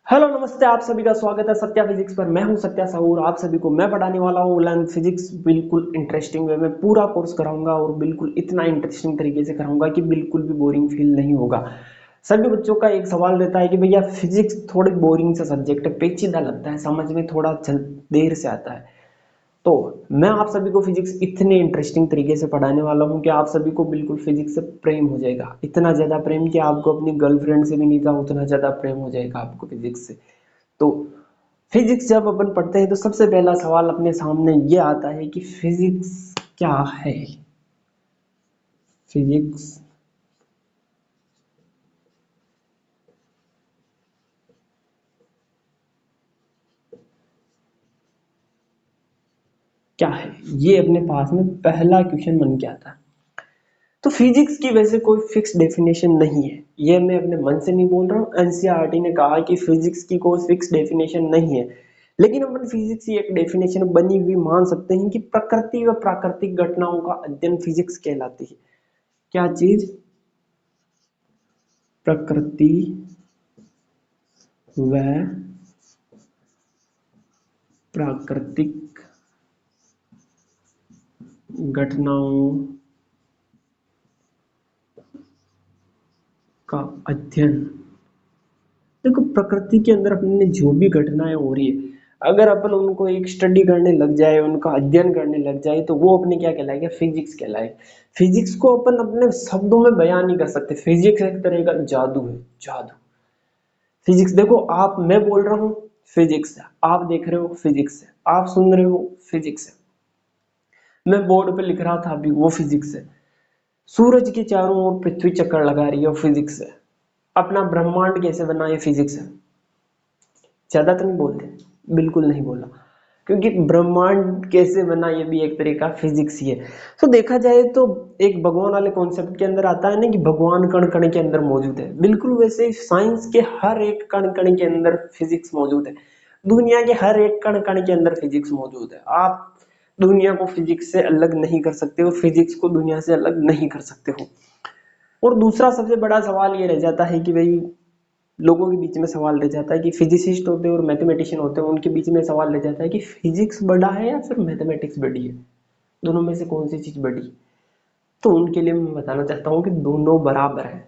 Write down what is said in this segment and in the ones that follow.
Hello नमस्ते, आप सभी का स्वागत है सत्या फिजिक्स पर। मैं हूं सत्या साहू और आप सभी को मैं पढ़ाने वाला हूं 11th फिजिक्स। बिल्कुल इंटरेस्टिंग वे में पूरा कोर्स कराऊंगा और बिल्कुल इतना इंटरेस्टिंग तरीके से कराऊंगा कि बिल्कुल भी बोरिंग फील नहीं होगा। सभी बच्चों का एक सवाल रहता है कि भैया फिजिक्स थोड़ी बोरिंग सा सब्जेक्ट है, पेचीदा लगता है, समझ में थोड़ा देर से आता है। तो मैं आप सभी को फिजिक्स इतने इंटरेस्टिंग तरीके से पढ़ाने वाला हूं कि आप सभी को बिल्कुल फिजिक्स से प्रेम हो जाएगा। इतना ज्यादा प्रेम कि आपको अपनी गर्लफ्रेंड से भी नहीं था उतना ज्यादा प्रेम हो जाएगा आपको फिजिक्स से। तो फिजिक्स जब अपन पढ़ते हैं तो सबसे पहला सवाल अपने सामने ये आता है कि फिजिक्स क्या है। फिजिक्स क्या है, ये अपने पास में पहला क्वेश्चन बन के आता है। तो फिजिक्स की वैसे कोई फिक्स डेफिनेशन नहीं है, ये मैं अपने मन से नहीं बोल रहा हूँ। एनसीईआरटी ने कहा कि फिजिक्स की कोई फिक्स डेफिनेशन नहीं है, लेकिन अपन फिजिक्स की एक डेफिनेशन बनी हुई मान सकते हैं कि प्रकृति व प्राकृतिक घटनाओं का अध्ययन फिजिक्स कहलाती है। क्या चीज? प्रकृति व प्राकृतिक घटनाओं का अध्ययन। देखो, प्रकृति के अंदर अपने जो भी घटनाएं हो रही है, अगर अपन उनको एक स्टडी करने लग जाए, उनका अध्ययन करने लग जाए, तो वो अपने क्या कहलाएगा? फिजिक्स कहलाएगा। फिजिक्स को अपन अपने शब्दों में बयान नहीं कर सकते। फिजिक्स एक तरह का जादू है, जादू। फिजिक्स देखो, आप, मैं बोल रहा हूँ फिजिक्स है, आप देख रहे हो फिजिक्स है, आप सुन रहे हो फिजिक्स है, मैं बोर्ड पे लिख रहा था अभी, वो फिजिक्स है। सूरज के चारों ओर पृथ्वी चक्कर लगा रही है, वो फिजिक्स है। अपना ब्रह्मांड कैसे बना, ये फिजिक्स है। ज्यादा तो नहीं बोलते, बिल्कुल नहीं बोला, क्योंकि ब्रह्मांड कैसे बना ये भी एक तरह का फिजिक्स ही है। तो देखा जाए तो एक भगवान वाले कॉन्सेप्ट के अंदर आता है ना कि भगवान कण कण के अंदर मौजूद है, बिल्कुल वैसे साइंस के हर एक कण कण के अंदर फिजिक्स मौजूद है। दुनिया के हर एक कण कण के अंदर फिजिक्स मौजूद है। आप दुनिया को फिजिक्स से अलग नहीं कर सकते हो, फिजिक्स को दुनिया से अलग नहीं कर सकते हो। और दूसरा सबसे बड़ा सवाल ये रह जाता है कि भाई, लोगों के बीच में सवाल रह जाता है कि फिजिसिस्ट होते हैं और मैथमेटिशियन होते हैं, उनके बीच में सवाल रह जाता है कि फिजिक्स बड़ा है या फिर मैथमेटिक्स बड़ी है, दोनों में से कौन सी चीज बड़ी? तो उनके लिए मैं बताना चाहता हूँ कि दोनों बराबर है।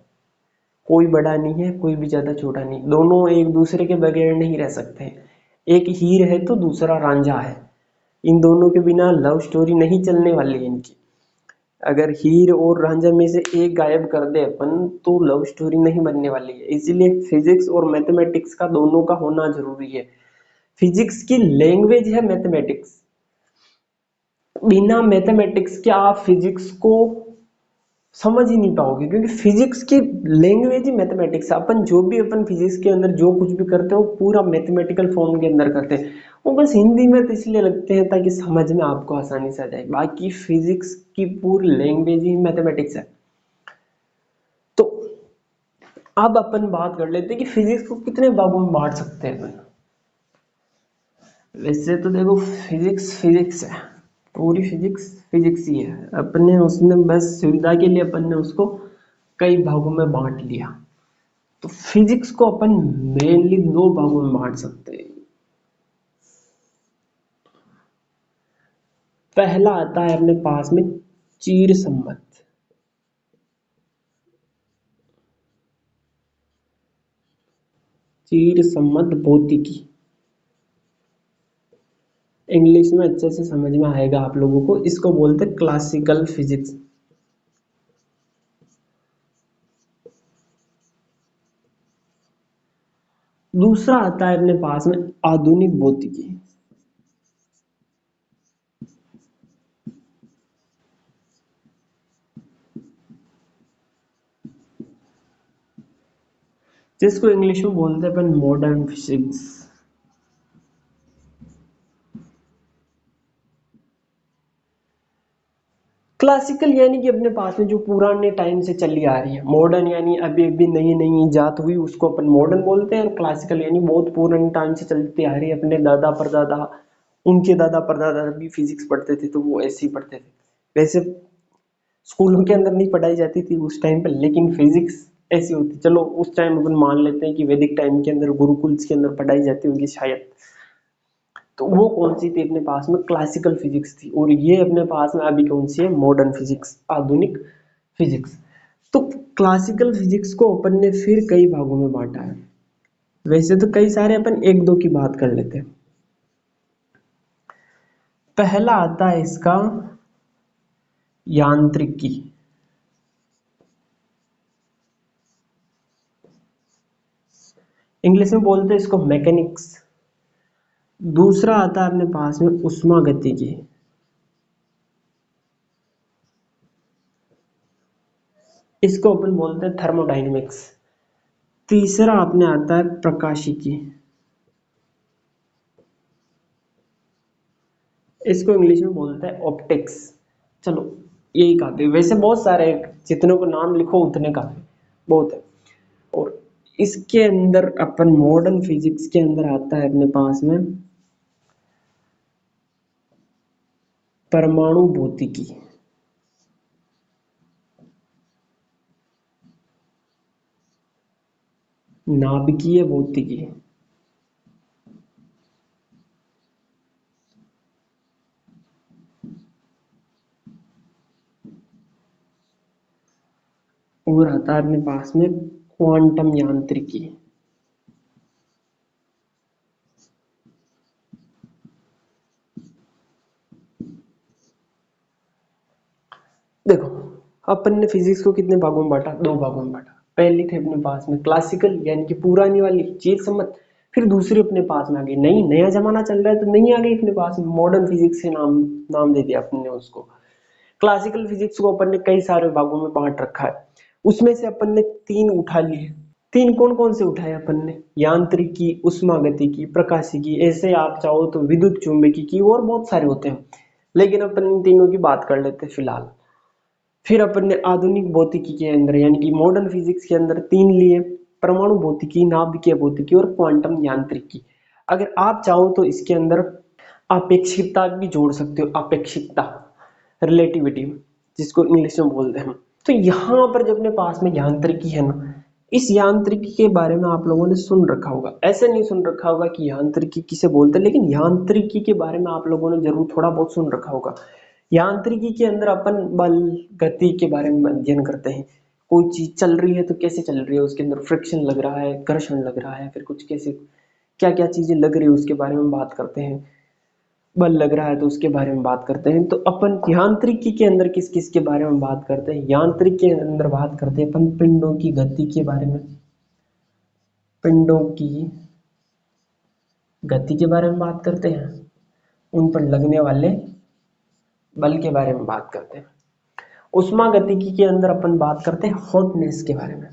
कोई बड़ा नहीं है, कोई भी ज्यादा छोटा नहीं, दोनों एक दूसरे के बगैर नहीं रह सकते। एक हीर है तो दूसरा रांझा है, इन दोनों के बिना लव स्टोरी नहीं चलने वाली है इनकी। अगर हीर और रांझा में से एक गायब कर दे अपन तो लव स्टोरी नहीं बनने वाली है। इसीलिए फिजिक्स और मैथमेटिक्स का दोनों का होना जरूरी है। फिजिक्स की लैंग्वेज है मैथमेटिक्स। बिना मैथमेटिक्स के आप फिजिक्स को समझ ही नहीं पाओगे, क्योंकि फिजिक्स की लैंग्वेज ही मैथमेटिक्स है। अपन जो भी अपन फिजिक्स के अंदर जो कुछ भी करते हो पूरा मैथमेटिकल फॉर्म के अंदर करते हैं। वो बस हिंदी में तो इसलिए लगते हैं ताकि समझ में आपको आसानी से आ जाए, बाकी फिजिक्स की पूरी लैंग्वेज ही मैथमेटिक्स है। तो अब अपन बात कर लेते हैं कि फिजिक्स को कितने भागों में बांट सकते हैं अपन। वैसे तो देखो, फिजिक्स फिजिक्स है, पूरी फिजिक्स फिजिक्स ही है। अपने उसने बस सुविधा के लिए अपन ने उसको कई भागों में बांट लिया। तो फिजिक्स को अपन मेनली दो भागों में बांट सकते हैं। पहला आता है अपने पास में चीर सम्मत। चीर सम्मत भौतिकी, इंग्लिश में अच्छे से समझ में आएगा आप लोगों को, इसको बोलते हैं क्लासिकल फिजिक्स। दूसरा आता है अपने पास में आधुनिक भौतिकी। जिसको इंग्लिश में बोलते हैं अपन मॉडर्न फिजिक्स। क्लासिकल यानी कि अपने पास में जो पुराने टाइम से चली आ रही है। मॉडर्न यानी अभी अभी नई नई इजाद हुई, उसको अपन मॉडर्न बोलते हैं। और क्लासिकल यानी बहुत पुराने टाइम से चलती आ रही है, अपने दादा परदादा, उनके दादा परदादा भी फिजिक्स पढ़ते थे तो वो ऐसे ही पढ़ते थे। वैसे स्कूलों के अंदर नहीं पढ़ाई जाती थी उस टाइम पर, लेकिन फिजिक्स ऐसी होती। चलो उस टाइम अपन मान लेते हैं कि वैदिक टाइम के अंदर गुरुकुल के अंदर पढ़ाई जाती होगी शायद। तो वो कौन सी थी अपने पास में? क्लासिकल फिजिक्स थी। और ये अपने पास में अभी कौन सी है? मॉडर्न फिजिक्स, आधुनिक फिजिक्स। तो क्लासिकल फिजिक्स को अपन ने फिर कई भागों में बांटा है। वैसे तो कई सारे, अपन एक दो की बात कर लेते हैं। पहला आता है इसका यांत्रिकी। इंग्लिश में बोलते हैं इसको मैकेनिक्स। दूसरा आता है अपने पास में उष्मागतिकी। इसको अपन बोलते हैं थर्मोडायनेमिक्स। तीसरा अपने आता है प्रकाशिकी। इसको इंग्लिश में बोलते हैं ऑप्टिक्स। चलो यही काफी, वैसे बहुत सारे, जितने को नाम लिखो उतने काफी, बहुत है। और इसके अंदर अपन मॉडर्न फिजिक्स के अंदर आता है अपने पास में परमाणु भौतिकी। नाभिकीय भौतिकी। और आता है अपने पास में क्वांटम यांत्रिकी। देखो अपन ने फिजिक्स को कितने भागों में बांटा? दो भागों में बांटा। पहली थी अपने पास में क्लासिकल यानी कि पुरानी वाली चीज सम्मत। फिर दूसरी अपने पास में आ गई नई, नया जमाना चल रहा है तो नई आ गई अपने पास में, मॉडर्न फिजिक्स से नाम नाम दे दिया अपन ने उसको। क्लासिकल फिजिक्स को अपन ने कई सारे भागों में बांट रखा है। उसमें से अपन ने तीन उठा लिए। तीन कौन कौन से उठाए अपन ने? यांत्रिकी, उष्मागतिकी, प्रकाशिकी। ऐसे आप चाहो तो विद्युत चुंबकीय और बहुत सारे होते हैं, लेकिन अपन इन तीनों की बात कर लेते हैं फिलहाल। फिर अपन ने आधुनिक भौतिकी के अंदर यानी कि मॉडर्न फिजिक्स के अंदर तीन लिए: परमाणु भौतिकी, नाभिकीय भौतिकी और क्वांटम यांत्रिकी। अगर आप चाहो तो इसके अंदर अपेक्षिकता भी जोड़ सकते हो, अपेक्षिकता, रिलेटिविटी जिसको इंग्लिश में बोलते हैं। तो यहाँ पर जब अपने पास में यांत्रिकी है ना, इस यांत्रिकी के बारे में आप लोगों ने सुन रखा होगा। ऐसे नहीं सुन रखा होगा कि यांत्रिकी किसे बोलते हैं, लेकिन यांत्रिकी के बारे में आप लोगों ने जरूर थोड़ा बहुत सुन रखा होगा। यांत्रिकी के अंदर अपन बल, गति के बारे में अध्ययन करते हैं। कोई चीज चल रही है तो कैसे चल रही है, उसके अंदर फ्रिक्शन लग रहा है, घर्षण लग रहा है, फिर कुछ कैसे क्या क्या चीजें लग रही है उसके बारे में बात करते हैं। बल लग रहा है तो उसके बारे में बात करते हैं। तो अपन यांत्रिकी के अंदर किस किस के बारे में बात करते हैं? यांत्रिकी के अंदर बात करते हैं अपन पिंडों की गति के बारे में, पिंडों की गति के बारे में बात करते हैं, उन पर लगने वाले बल के बारे में बात करते हैं। उष्मा गतिकी के अंदर अपन बात करते हैं हॉटनेस के बारे में।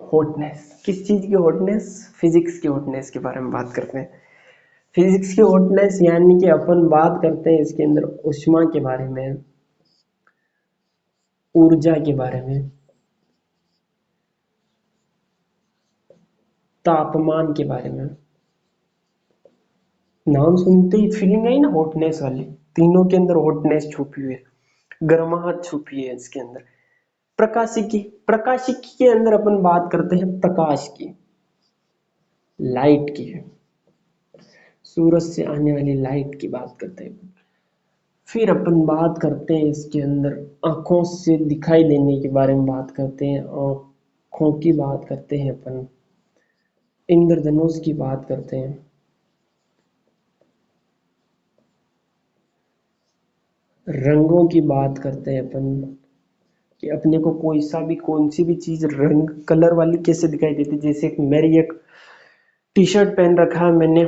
हॉटनेस किस चीज की हॉटनेस? फिजिक्स की हॉटनेस के बारे में बात करते हैं। फिजिक्स की हॉटनेस यानी कि अपन बात करते हैं इसके अंदर उष्मा के बारे में, ऊर्जा के बारे में, तापमान के बारे में। नाम सुनते ही फीलिंग आई ना हॉटनेस वाली। तीनों के अंदर हॉटनेस छुपी हुई है, गर्माहट छुपी है इसके अंदर। प्रकाशिकी, प्रकाशिकी के अंदर अपन बात करते हैं प्रकाश की, लाइट की, सूरज से आने वाली लाइट की बात करते हैं। फिर अपन बात करते हैं इसके अंदर आंखों से दिखाई देने के बारे में बात करते हैं, आंखों की बात करते हैं अपन, इंद्रधनुष की बात करते हैं, रंगों की बात करते हैं अपन कि अपने को कोई सा भी कौन सी भी चीज रंग कलर वाली कैसे दिखाई देती है। जैसे मेरी एक टी शर्ट पहन रखा है मैंने,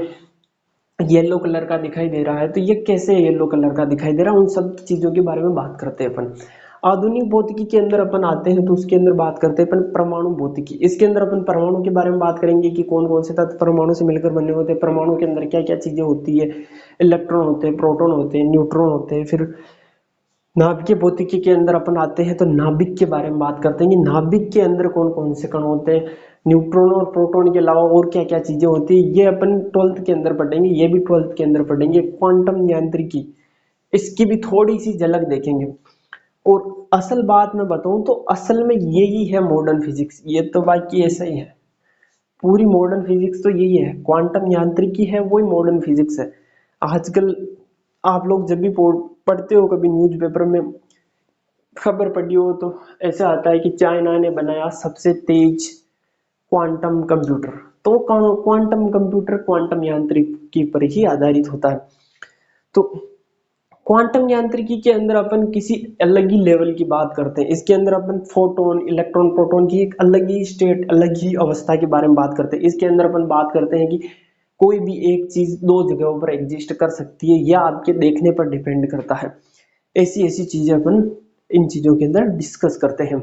येलो कलर का दिखाई दे रहा है, तो ये कैसे येलो कलर का दिखाई दे रहा है, उन सब चीजों के बारे में बात करते हैं अपन। आधुनिक भौतिकी के अंदर अपन आते हैं तो उसके अंदर बात करते हैं अपन परमाणु भौतिकी। इसके अंदर अपन परमाणु के बारे में बात करेंगे कि कौन कौन से तत्व परमाणु से मिलकर बने होते हैं, परमाणु के अंदर क्या क्या चीजें होती है, इलेक्ट्रॉन होते हैं, प्रोटॉन होते हैं, न्यूट्रॉन होते हैं। फिर नाभिकीय भौतिकी के अंदर अपन आते हैं तो नाभिक के बारे में बात करते हैं कि नाभिक के अंदर कौन कौन से कण होते हैं, न्यूट्रॉन और प्रोटॉन के अलावा और क्या क्या चीजें होती है, ये अपन 12th के अंदर पढ़ेंगे, ये भी 12th के अंदर पढ़ेंगे। क्वांटम यांत्रिकी, इसकी भी थोड़ी सी झलक देखेंगे। और असल बात मैं बताऊं तो असल में यही है मॉडर्न फिजिक्स, ये तो बाकी ऐसा ही है। पूरी मॉडर्न फिजिक्स तो यही है, क्वांटम यांत्रिकी है वही मॉडर्न फिजिक्स है। आजकल आप लोग जब भी पढ़ते हो कभी न्यूज़पेपर में खबर पढ़ी हो तो ऐसा आता है कि चाइना ने बनाया सबसे तेज क्वांटम कंप्यूटर। तो क्वांटम कंप्यूटर क्वांटम यांत्रिकी पर ही आधारित होता है। तो क्वांटम यांत्रिकी के अंदर अपन किसी अलग ही लेवल की बात करते हैं, इसके अंदर अपन फोटोन इलेक्ट्रॉन प्रोटॉन की एक अलग ही स्टेट अलग ही अवस्था के बारे में बात करते हैं। इसके अंदर अपन बात करते हैं कि कोई भी एक चीज दो जगहों पर एग्जिस्ट कर सकती है या आपके देखने पर डिपेंड करता है। ऐसी ऐसी चीजें अपन इन चीजों के अंदर डिस्कस करते हैं।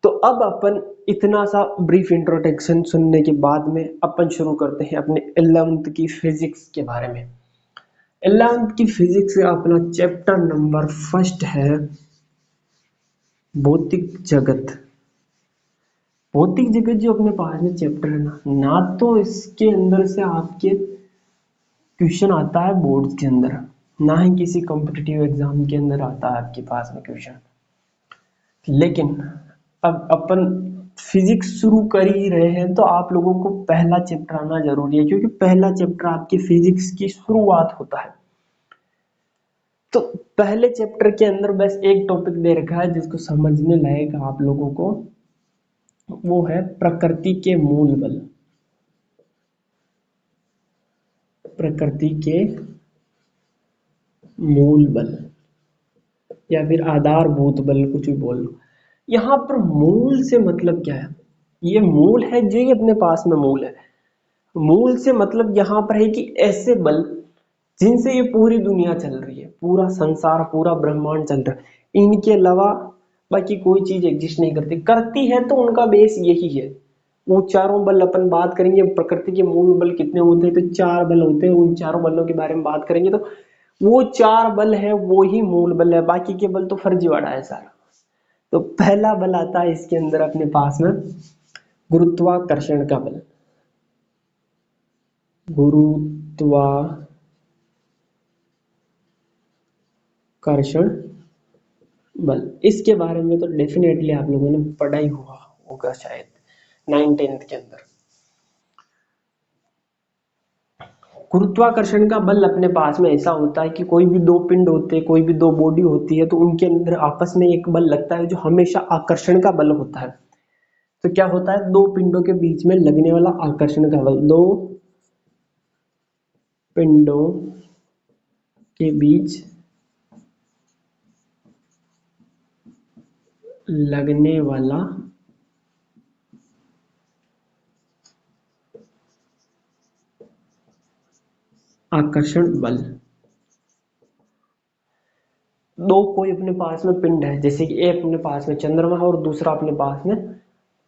तो अब अपन इतना सा ब्रीफ इंट्रोडक्शन सुनने के बाद में अपन शुरू करते हैं अपने 11th की फिजिक्स के बारे में। 11th की फिजिक्स का अपना चैप्टर नंबर फर्स्ट है भौतिक जगत। भौतिक जगत जो अपने पास में चैप्टर है ना तो इसके अंदर से आपके क्वेश्चन आता है बोर्ड के अंदर, ना ही किसी कॉम्पिटिटिव एग्जाम के अंदर आता है आपके पास में क्वेश्चन। लेकिन अब अपन फिजिक्स शुरू कर ही रहे हैं तो आप लोगों को पहला चैप्टर आना जरूरी है, क्योंकि पहला चैप्टर आपकी फिजिक्स की शुरुआत होता है। तो पहले चैप्टर के अंदर बस एक टॉपिक दे रखा है जिसको समझने लायक आप लोगों को, वो है प्रकृति के मूल बल। प्रकृति के मूल बल या फिर आधारभूत बल, कुछ भी बोल लो। यहाँ पर मूल से मतलब क्या है? ये मूल है जो ये अपने पास में मूल है। मूल से मतलब यहाँ पर है कि ऐसे बल जिनसे ये पूरी दुनिया चल रही है, पूरा संसार पूरा ब्रह्मांड चल रहा है, इनके अलावा बाकी कोई चीज एग्जिस्ट नहीं करती, करती है तो उनका बेस यही है। वो चारों बल अपन बात करेंगे, प्रकृति के मूल बल कितने होते हैं तो 4 बल होते हैं, उन चारों बलों के बारे में बात करेंगे तो वो 4 बल है वो ही मूल बल है, बाकी के बल तो फर्जीवाड़ा है सारा। तो पहला बल आता है इसके अंदर अपने पास में गुरुत्वाकर्षण का बल। गुरुत्वाकर्षण बल, इसके बारे में तो डेफिनेटली आप लोगों ने पढ़ा ही हुआ होगा शायद 9th-10th के अंदर। गुरुत्वाकर्षण का बल अपने पास में ऐसा होता है कि कोई भी दो पिंड होते हैं, कोई भी दो बॉडी होती है तो उनके अंदर आपस में एक बल लगता है जो हमेशा आकर्षण का बल होता है। तो क्या होता है, दो पिंडों के बीच में लगने वाला आकर्षण का बल, दो पिंडों के बीच लगने वाला आकर्षण बल। दो कोई अपने पास में पिंड है, जैसे कि एक अपने पास में चंद्रमा है और दूसरा अपने पास में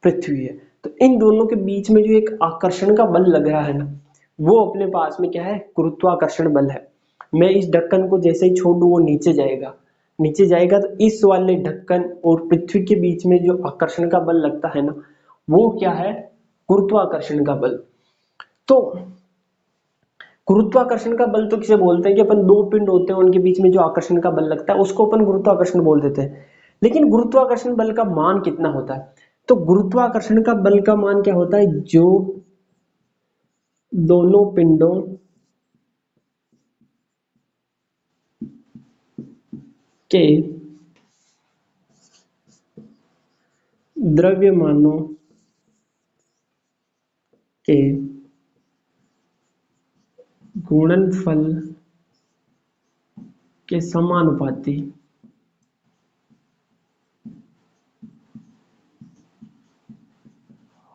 पृथ्वी है, तो इन दोनों के बीच में जो एक आकर्षण का बल लग रहा है ना, वो अपने पास में क्या है, गुरुत्वाकर्षण बल है। मैं इस ढक्कन को जैसे ही छोड़ दूं वो नीचे जाएगा, नीचे जाएगा तो इस वाले ढक्कन और पृथ्वी के बीच में जो आकर्षण का बल लगता है ना, वो क्या है, गुरुत्वाकर्षण का बल। तो गुरुत्वाकर्षण का बल तो किसे बोलते हैं कि अपन दो पिंड होते हैं उनके बीच में जो आकर्षण का बल लगता है उसको अपन गुरुत्वाकर्षण बोल देते हैं। लेकिन गुरुत्वाकर्षण बल का मान कितना होता है, तो गुरुत्वाकर्षण का बल का मान क्या होता है, जो दोनों पिंडों के द्रव्यमानों के गुणनफल के समानुपाती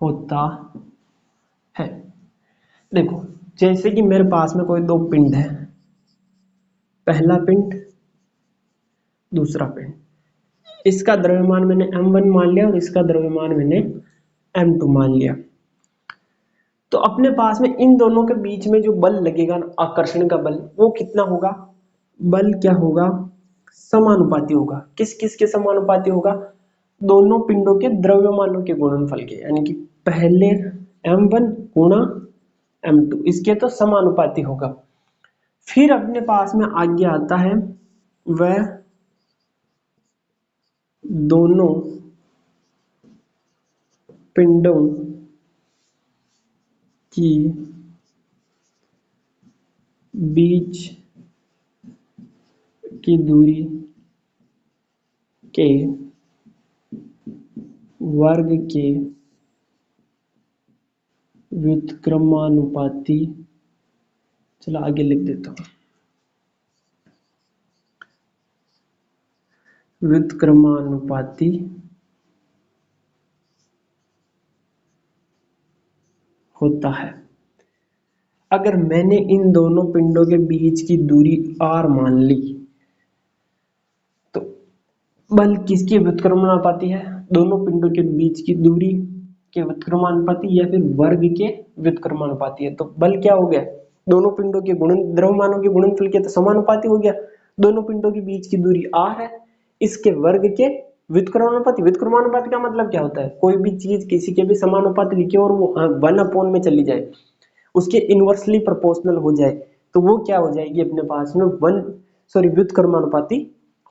होता है। देखो जैसे कि मेरे पास में कोई दो पिंड है, पहला पिंड दूसरा पिंड, इसका द्रव्यमान मैंने m1 मान लिया और इसका द्रव्यमान मैंने m2 मान लिया। तो अपने पास में इन दोनों के बीच में जो बल लगेगा ना, आकर्षण का बल, वो कितना होगा, बल क्या होगा, समानुपाती होगा। किस किस के समानुपाती होगा, दोनों पिंडों के द्रव्यमानों के गुणनफल के, यानी कि पहले m1 गुणा m2, इसके तो समानुपाती होगा। फिर अपने पास में आगे आता है वह दोनों पिंडों की बीच की दूरी के वर्ग के व्युत्क्रमानुपाती, चलो आगे लिख देता हूँ, व्युत्क्रमानुपाती होता है। अगर मैंने इन दोनों पिंडों के बीच की दूरी r मान ली तो बल किसके व्युत्क्रमानुपाती है? दोनों पिंडों के बीच की दूरी के व्युत्क्रमानुपाती या फिर वर्ग के व्युत्क्रमानुपाती है। तो बल क्या हो गया? दोनों पिंडों के द्रव्यमानों के गुणनफल के तो समानुपाती हो गया। दोनों पिंडों के बीच की दूरी r है, इसके वर्ग के व्युत्क्रमानुपाती। व्युत्क्रमानुपाती का मतलब क्या होता है? कोई भी चीज किसी के भी समानुपाती लिखे और वो 1 में चली जाए, उसके इनवर्सली प्रोपोर्शनल हो जाए, तो वो क्या हो जाएगी अपने पास में व्युत्क्रमानुपाती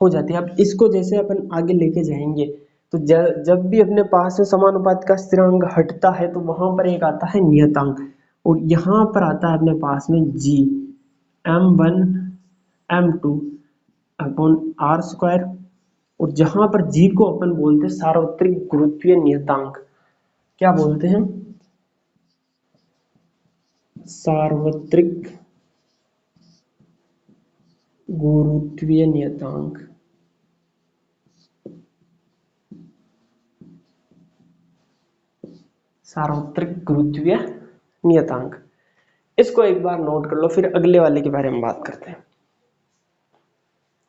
हो जाती है। अब इसको जैसे अपन आगे लेके जाएंगे तो जब भी अपने पास में समानुपात का स्थिरांक हटता है तो वहां पर एक आता है नियतांक, और यहाँ पर आता है अपने पास में g m1 m2 upon r square, और जहां पर g को अपन बोलते हैं सार्वत्रिक गुरुत्वीय नियतांक। क्या बोलते हैं? सार्वत्रिक गुरुत्वीय नियतांक। सार्वत्रिक गुरुत्वीय नियतांक, इसको एक बार नोट कर लो, फिर अगले वाले के बारे में बात करते हैं।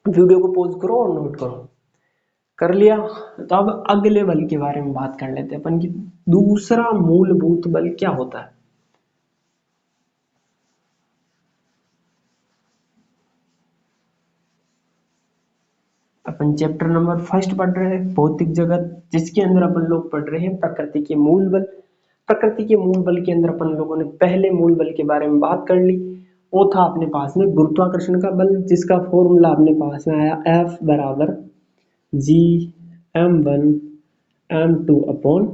वीडियो को पॉज करो और नोट करो। कर लिया? तो अब अगले बल के बारे में बात कर लेते हैं अपन की दूसरा मूलभूत बल क्या होता है। अपन चैप्टर नंबर 1 पढ़ रहे हैं भौतिक जगत, जिसके अंदर अपन लोग पढ़ रहे हैं प्रकृति के मूल बल। प्रकृति के मूल बल के अंदर अपन लोगों ने पहले मूल बल के बारे में बात कर ली, वो था अपने पास में गुरुत्वाकर्षण का बल, जिसका फॉर्मूला अपने पास में आया F बराबर जी m1 m2 upon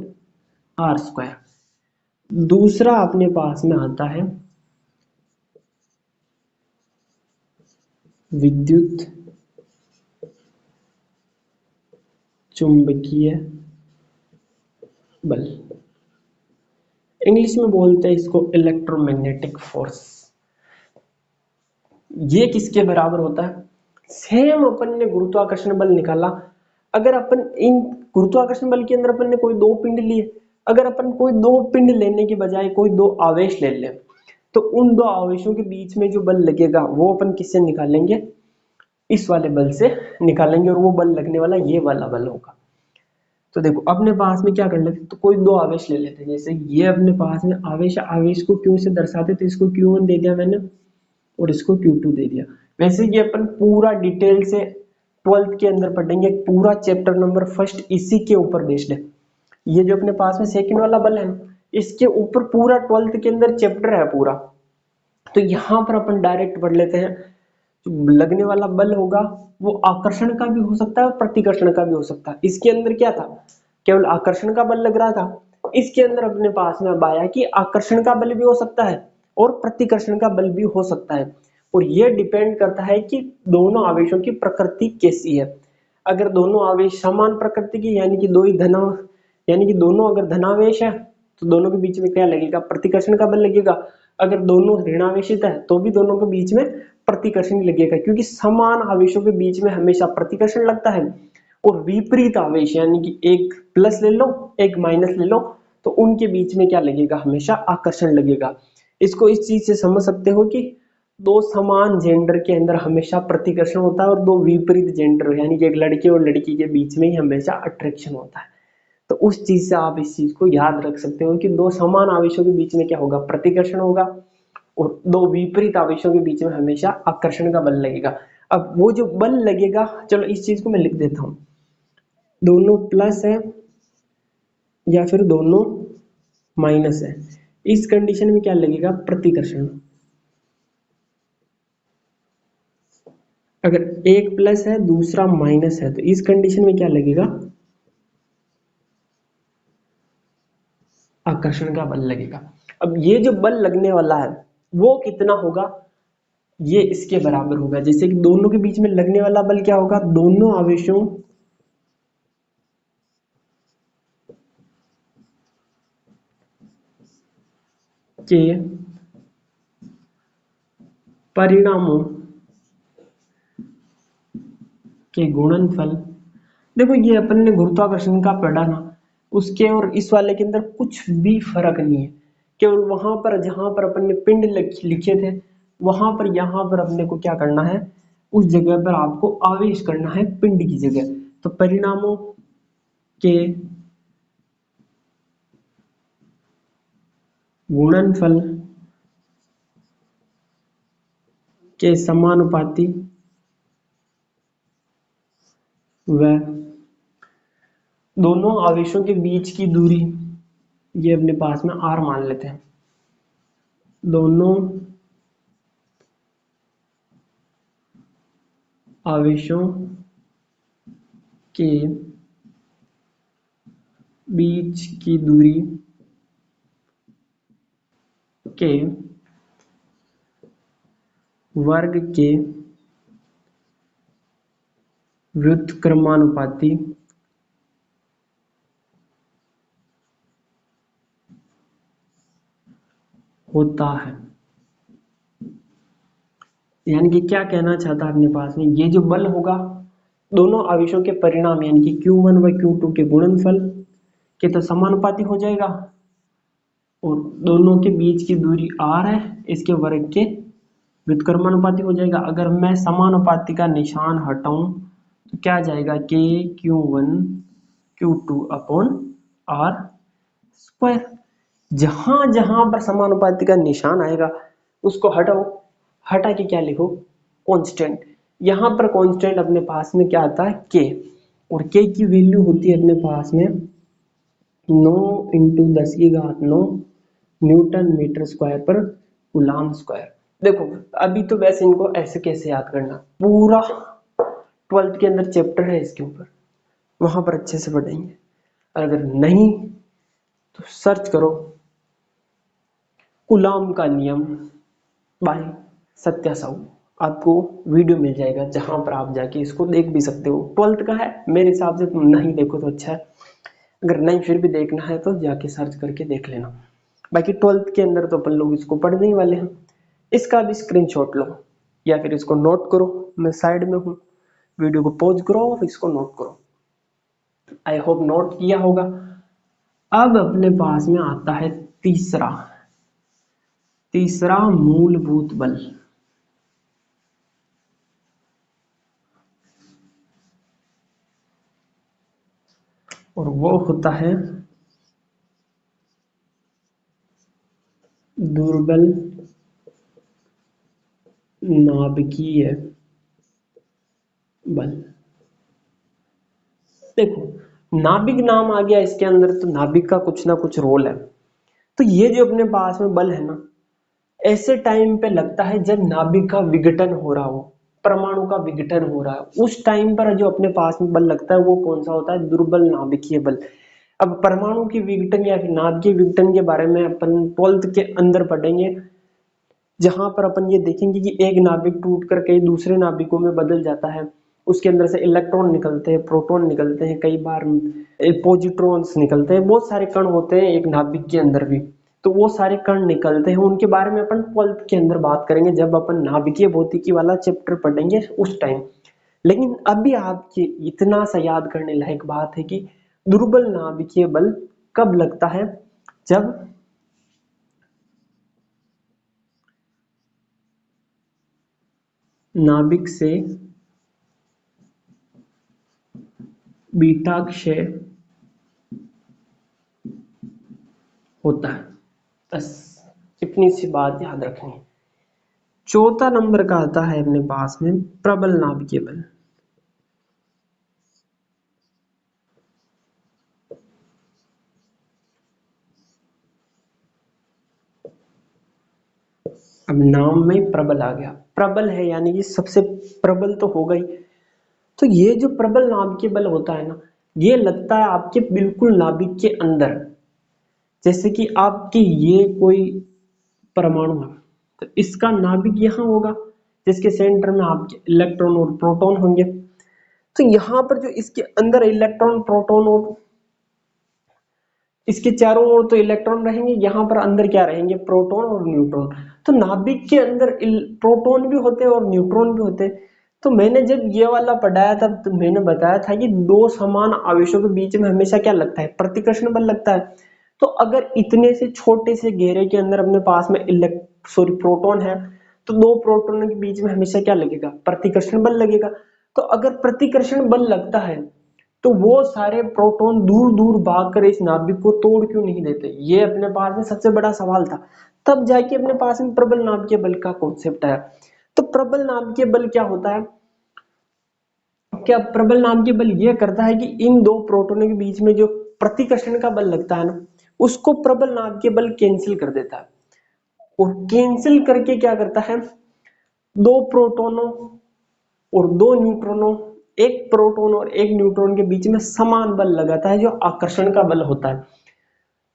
r square. दूसरा अपने पास में आता है विद्युत चुंबकीय बल, इंग्लिश में बोलते हैं इसको इलेक्ट्रोमैग्नेटिक फोर्स। ये किसके बराबर होता है? सेम अपन ने गुरुत्वाकर्षण बल निकाला, अगर अपन इन गुरुत्वाकर्षण बल के अंदर अपन ने कोई दो पिंड लिए, अगर अपन कोई दो पिंड लेने के बजाय कोई दो आवेश ले ले, तो उन दो आवेशों के बीच में जो बल लगेगा वो अपन किससे निकालेंगे? इस वाले बल से निकालेंगे, और वो बल लगने वाला ये वाला बल होगा। तो देखो अपने पास में क्या कर लेते, तो कोई दो आवेश ले लेते हैं, जैसे ये अपने पास में आवेश, आवेश को क्यू से दर्शाते, तो इसको Q1 दे दिया मैंने और इसको Q2 दे दिया। वैसे ये अपन पूरा डिटेल से 12th के अंदर पढ़ेंगे, पूरा चैप्टर नंबर 1 इसी के ऊपर बेस्ड है। ये जो अपने पास में सेकंड वाला बल है, इसके ऊपर पूरा 12th के अंदर चैप्टर है पूरा। तो यहाँ पर अपन डायरेक्ट पढ़ लेते हैं, लगने वाला बल होगा वो आकर्षण का भी हो सकता है और प्रतिकर्षण का भी हो सकता है। इसके अंदर क्या था, केवल आकर्षण का बल लग रहा था, इसके अंदर अपने पास में अब आया कि आकर्षण का बल भी हो सकता है और प्रतिकर्षण का बल भी हो सकता है, और यह डिपेंड करता है कि दोनों आवेशों की प्रकृति कैसी है। अगर दोनों आवेश समान प्रकृति की, यानी कि दो ही यानी कि दोनों अगर धनावेश है तो दोनों के बीच में क्या लगेगा? प्रतिकर्षण का बल लगेगा। अगर दोनों ऋणावेशित है तो भी दोनों के बीच में प्रतिकर्षण लगेगा, क्योंकि समान आवेशों के बीच में हमेशा प्रतिकर्षण लगता है। और विपरीत आवेश यानी कि एक प्लस ले लो एक माइनस ले लो, तो उनके बीच में क्या लगेगा? हमेशा आकर्षण लगेगा। इसको इस चीज से समझ सकते हो कि दो समान जेंडर के अंदर हमेशा प्रतिकर्षण होता है, और दो विपरीत जेंडर यानी कि एक लड़के और लड़की के बीच में ही हमेशा अट्रैक्शन होता है। तो उस चीज से आप इस चीज को याद रख सकते हो कि दो समान आवेशों के बीच में क्या होगा? प्रतिकर्षण होगा, और दो विपरीत आवेशों के बीच में हमेशा आकर्षण का बल लगेगा। अब वो जो बल लगेगा, चलो इस चीज को मैं लिख देता हूं, दोनों प्लस है या फिर दोनों माइनस है, इस कंडीशन में क्या लगेगा? प्रतिकर्षण। अगर एक प्लस है दूसरा माइनस है तो इस कंडीशन में क्या लगेगा? आकर्षण का बल लगेगा। अब ये जो बल लगने वाला है वो कितना होगा, ये इसके बराबर होगा। जैसे कि दोनों के बीच में लगने वाला बल क्या होगा, दोनों आवेशों के परिणामों के गुणनफल। देखो ये अपन ने गुरुत्वाकर्षण का पढ़ा ना, उसके और इस वाले के अंदर कुछ भी फर्क नहीं है। केवल वहां पर जहां पर अपन ने पिंड लिखे थे, वहां पर यहां पर अपने को क्या करना है, उस जगह पर आपको आवेश करना है पिंड की जगह। तो परिणामों के गुणनफल के समानुपाती व दोनों आवेशों के बीच की दूरी, ये अपने पास में r मान लेते हैं, दोनों आवेशों के बीच की दूरी के वर्ग के व्युत्क्रमानुपाती होता है। यानी कि क्या कहना चाहता है अपने पास में, ये जो बल होगा दोनों आवेशों के परिणाम यानी कि Q1 व Q2 के गुणनफल के तो समानुपाती हो जाएगा, और दोनों के बीच की दूरी r है, इसके वर्ग के व्युत्क्रमानुपाती हो जाएगा। अगर मैं समानुपाती का निशान हटाऊं तो क्या जाएगा, k Q1 Q2 upon r square. जहां जहां पर समानुपाती का निशान आएगा उसको हटाओ, हटा के क्या लिखो, कांस्टेंट। यहां पर कांस्टेंट अपने पास में क्या आता है, k, और k की वैल्यू होती है अपने पास में 9 इंटू 10⁹ न्यूटन मीटर स्क्वायर पर कूलाम स्क्वायर। देखो अभी तो वैसे इनको ऐसे कैसे याद करना, पूरा 12th के अंदर चैप्टर है इसके ऊपर, वहां पर अच्छे से पढ़ेंगे। अगर नहीं तो सर्च करो कूलाम का नियम बाय सत्या साहू, आपको वीडियो मिल जाएगा जहां पर आप जाके इसको देख भी सकते हो। 12th का है, मेरे हिसाब से तुम नहीं देखो तो अच्छा है, अगर नहीं फिर भी देखना है तो जाके सर्च करके देख लेना। बाकी 12th के अंदर तो अपन लोग इसको पढ़ने ही वाले हैं। इसका भी स्क्रीनशॉट लो या फिर इसको नोट करो, मैं साइड में हूँ, वीडियो को पॉज करो और इसको नोट करो। आई होप नोट किया होगा। अब अपने पास में आता है तीसरा, तीसरा मूलभूत बल। और वो होता है दुर्बल नाभिकीय बल। देखो नाभिक नाम आ गया इसके अंदर, तो नाभिक का कुछ ना कुछ रोल है। तो ये जो अपने पास में बल है ना, ऐसे टाइम पे लगता है जब नाभिक का विघटन हो रहा हो, परमाणु का विघटन हो रहा है, उस टाइम पर जो अपने पास में बल लगता है वो कौन सा होता है, दुर्बल नाभिकीय बल। अब परमाणु की विघटन या फिर नाभिकीय विघटन के बारे में अपन 12th के अंदर पढ़ेंगे, जहां पर अपन ये देखेंगे कि एक नाभिक टूट कर कई दूसरे नाभिकों में बदल जाता है, उसके अंदर से इलेक्ट्रॉन निकलते हैं, प्रोटॉन निकलते हैं, कई बार पॉजिट्रॉन्स निकलते हैं, बहुत सारे कण होते हैं एक नाभिक के अंदर भी। तो वो सारे कण निकलते हैं, उनके बारे में अपन 12th के अंदर बात करेंगे जब अपन नाभिकीय भौतिकी वाला चैप्टर पढ़ेंगे उस टाइम। लेकिन अभी आपके इतना सा याद करने लायक बात है कि दुर्बल नाभिकीय बल कब लगता है, जब नाभिक से बीटा क्षय होता है। बस इतनी सी बात याद रखनी। चौथा नंबर का आता है अपने पास में प्रबल नाभिकीय बल। अब नाम में प्रबल आ गया, प्रबल है यानी कि सबसे प्रबल तो होगा ही। तो ये जो प्रबल नाभिकीय बल होता है ना, ये लगता है आपके बिल्कुल नाभिक के अंदर। जैसे कि आपके ये कोई परमाणु है तो इसका नाभिक यहाँ होगा जिसके सेंटर में आपके इलेक्ट्रॉन और प्रोटॉन होंगे। तो यहाँ पर जो इसके अंदर इलेक्ट्रॉन प्रोटॉन और इसके चारों ओर तो इलेक्ट्रॉन रहेंगे, यहाँ पर अंदर क्या रहेंगे, प्रोटॉन और न्यूट्रॉन। तो नाभिक के अंदर प्रोटॉन भी होते हैं और न्यूट्रॉन भी होते हैं। तो मैंने जब ये वाला पढ़ाया था तो मैंने बताया था कि दो समान आवेशों के बीच में हमेशा क्या लगता है, प्रतिकर्षण बल लगता है। तो अगर इतने से छोटे से घेरे के अंदर अपने पास में प्रोटॉन है तो दो प्रोटॉनों के बीच में हमेशा क्या लगेगा, प्रतिकर्षण बल लगेगा। तो अगर प्रतिकर्षण बल लगता है तो वो सारे प्रोटॉन दूर दूर भागकर इस नाभिक को तोड़ क्यों नहीं देते, ये अपने पास में सबसे बड़ा सवाल था। तब जाके अपने पास में प्रबल नाभिकीय बल का कॉन्सेप्ट आया। तो प्रबल नाभिकीय बल क्या होता है, क्या प्रबल नाभिकीय बल ये करता है कि इन दो प्रोटॉनों के बीच में जो प्रतिकर्षण का बल लगता है ना, उसको प्रबल नाभिकीय बल कैंसिल कर देता है। और कैंसिल करके क्या करता है, दो प्रोटॉनों और दो न्यूट्रॉनों, एक प्रोटॉन और एक न्यूट्रॉन के बीच में समान बल लगाता है जो आकर्षण का बल होता है,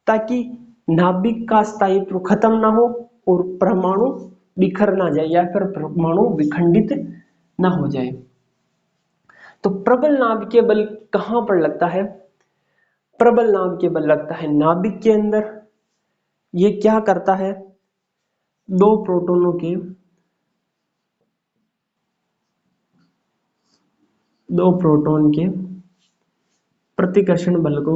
ताकि नाभिक का स्थायित्व खत्म ना हो और परमाणु बिखर ना जाए या फिर परमाणु विखंडित ना हो जाए। तो प्रबल नाभिकीय बल कहां पर लगता है, प्रबल नाभिकीय बल लगता है नाभिक के अंदर। ये क्या करता है, दो प्रोटॉनों के दो प्रोटॉन के प्रतिकर्षण बल को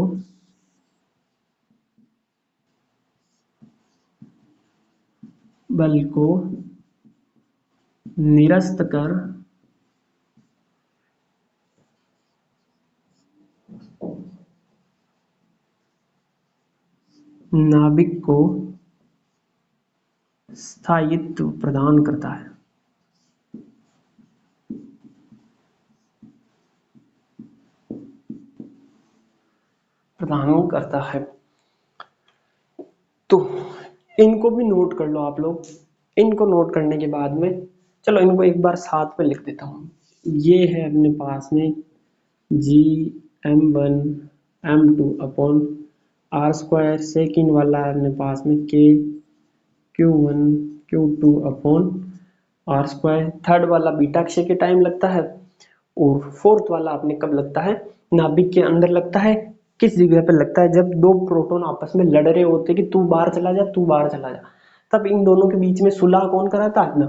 निरस्त कर नाभिक को स्थायित्व प्रदान करता है। प्रदान करता है। तो इनको भी नोट कर लो आप लोग। इनको नोट करने के बाद में चलो इनको एक बार साथ में लिख देता हूं। ये है अपने पास में Gm1m2 upon R square, second वाला है अपने पास में K Q1 Q2 upon R square, third वाला बीटा क्षय के टाइम लगता है और फोर्थ वाला आपने कब लगता है, नाभिक के अंदर लगता है। किस जगह पर लगता है, जब दो प्रोटॉन आपस में लड़ रहे होते कि तू बाहर चला जा तू बाहर चला जा, तब इन दोनों के बीच में सुलह कौन कराता है ना,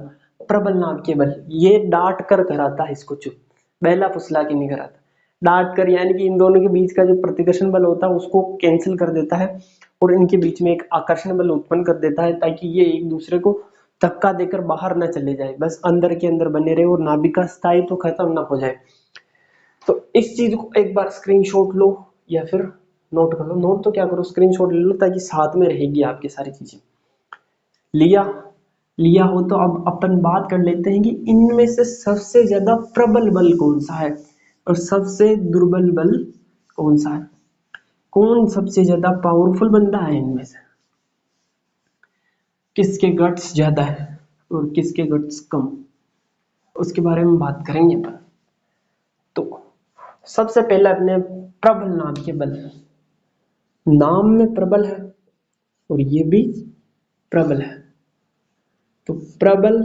प्रबल नाभिकीय बल। ये डांट कर कराता है इसको, चुप बेला फुसला के नहीं कराता, डांट कर, यानी कि इन दोनों के बीच का जो प्रतिकर्षण बल होता है उसको कैंसिल कर देता है और इनके बीच में एक आकर्षण बल उत्पन्न कर देता है, ताकि ये एक दूसरे को धक्का देकर बाहर ना चले जाए, बस अंदर के अंदर बने रहे और नाभिक का स्थायित्व तो खत्म ना हो जाए। तो इस चीज को एक बार स्क्रीनशॉट लो या फिर नोट कर लो। नोट तो क्या करो, स्क्रीनशॉट ले लो ताकि साथ में रहेगी आपकी सारी चीजें। लिया लिया हो तो अब अपन बात कर लेते हैं कि इनमें से सबसे ज्यादा प्रबल बल कौन सा है और सबसे दुर्बल बल कौन सा है, कौन सबसे ज्यादा पावरफुल बंदा है इनमें से, किसके गट्स ज्यादा है और किसके गट्स कम, उसके बारे में बात करेंगे अपन। तो सबसे पहले अपने प्रबल नाम के बल, नाम में प्रबल है और ये भी प्रबल है। तो प्रबल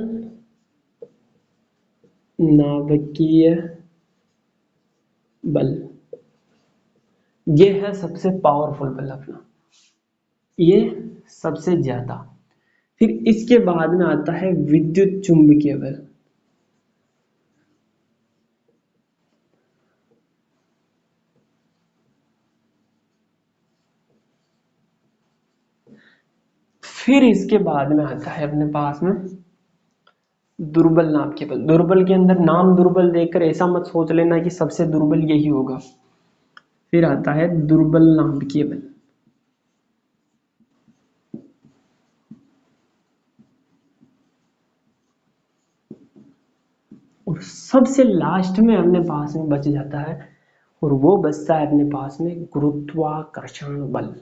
नाभिकीय बल ये है सबसे पावरफुल बल अपना, ये सबसे ज्यादा। फिर इसके बाद में आता है विद्युत चुंबकीय बल। फिर इसके बाद में आता है अपने पास में दुर्बल नाभिकीय बल। दुर्बल के अंदर नाम दुर्बल देखकर ऐसा मत सोच लेना कि सबसे दुर्बल यही होगा। फिर आता है दुर्बल नाभिकीय बल। और सबसे लास्ट में अपने पास में बच जाता है और वो बचता है अपने पास में गुरुत्वाकर्षण बल।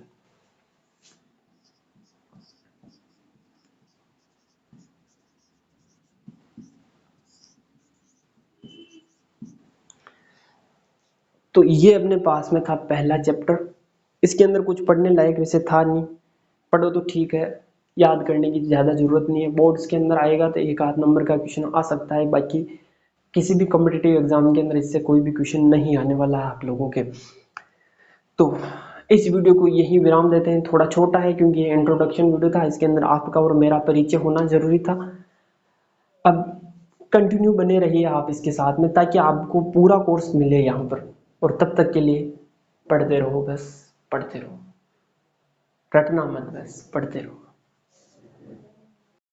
तो ये अपने पास में था पहला चैप्टर। इसके अंदर कुछ पढ़ने लायक वैसे था नहीं, पढ़ो तो ठीक है, याद करने की ज़्यादा ज़रूरत नहीं है। बोर्ड्स के अंदर आएगा तो एक आध नंबर का क्वेश्चन आ सकता है, बाकी किसी भी कॉम्पिटिटिव एग्जाम के अंदर इससे कोई भी क्वेश्चन नहीं आने वाला है आप लोगों के। तो इस वीडियो को यही विराम देते हैं। थोड़ा छोटा है क्योंकि ये इंट्रोडक्शन वीडियो था, इसके अंदर आपका और मेरा परिचय होना जरूरी था। अब कंटिन्यू बने रहिए आप इसके साथ में, ताकि आपको पूरा कोर्स मिले यहाँ पर। और तब तक के लिए पढ़ते रहो, बस पढ़ते रहो, रटना मत, बस पढ़ते रहो।